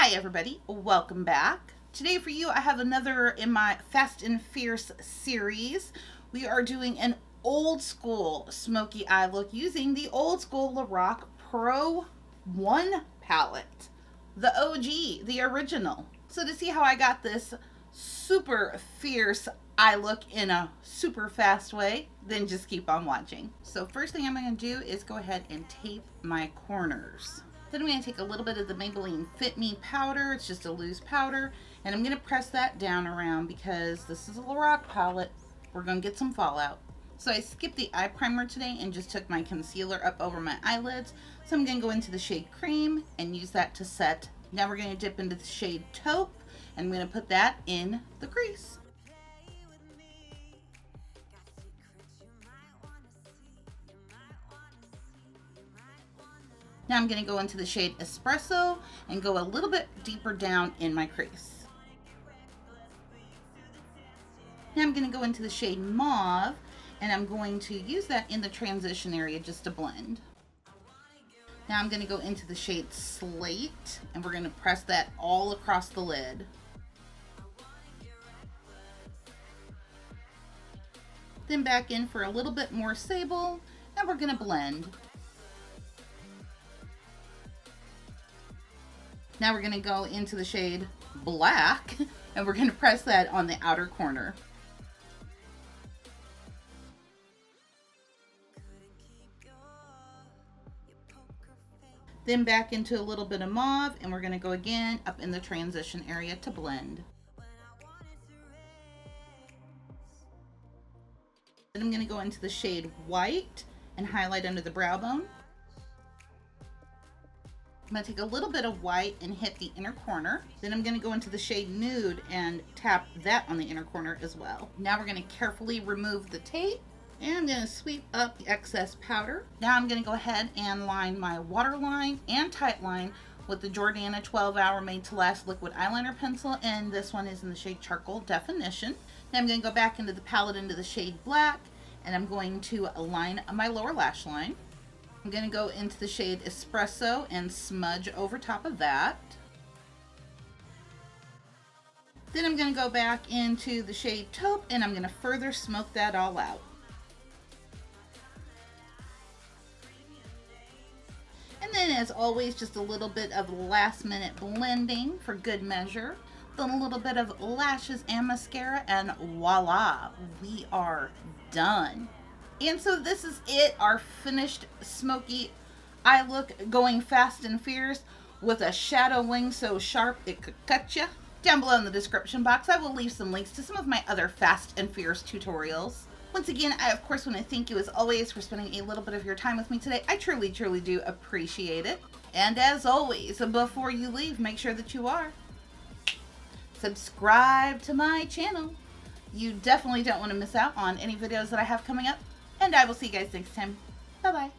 Hi everybody, welcome back. Today for you I have another in my Fast and Fierce series. We are doing an old school smoky eye look using the old school Lorac Pro 1 palette. The OG, the original. So to see how I got this super fierce eye look in a super fast way, then just keep on watching. So first thing I'm going to do is go ahead and tape my corners. Then I'm going to take a little bit of the Maybelline Fit Me powder. It's just a loose powder. And I'm going to press that down around because this is a Lorac palette. We're going to get some fallout. So I skipped the eye primer today and just took my concealer up over my eyelids. So I'm going to go into the shade Cream and use that to set. Now we're going to dip into the shade Taupe. And I'm going to put that in the crease. Now I'm going to go into the shade Espresso and go a little bit deeper down in my crease. Now I'm going to go into the shade Mauve and I'm going to use that in the transition area just to blend. Now I'm going to go into the shade Slate and we're going to press that all across the lid. Then back in for a little bit more sable and we're going to blend. Now we're going to go into the shade Black and we're going to press that on the outer corner. Then back into a little bit of Mauve and we're going to go again up in the transition area to blend. Then I'm going to go into the shade White and highlight under the brow bone. I'm going to take a little bit of white and hit the inner corner. Then I'm going to go into the shade Nude and tap that on the inner corner as well. Now we're going to carefully remove the tape and I'm going to sweep up the excess powder. Now I'm going to go ahead and line my waterline and tightline with the Jordana 12 Hour Made to Last liquid eyeliner pencil, and this one is in the shade Charcoal Definition. Now I'm going to go back into the palette into the shade Black and I'm going to align my lower lash line. I'm going to go into the shade Espresso and smudge over top of that. Then I'm going to go back into the shade Taupe and I'm going to further smoke that all out. And then as always, just a little bit of last minute blending for good measure. Then a little bit of lashes and mascara and voila, we are done. And so this is it, our finished smoky eye look, going fast and fierce with a shadow wing so sharp it could cut you. Down below in the description box, I will leave some links to some of my other fast and fierce tutorials. Once again, I of course want to thank you as always for spending a little bit of your time with me today. I truly, truly do appreciate it. And as always, before you leave, make sure that you are subscribed to my channel. You definitely don't want to miss out on any videos that I have coming up. And I will see you guys next time. Bye-bye.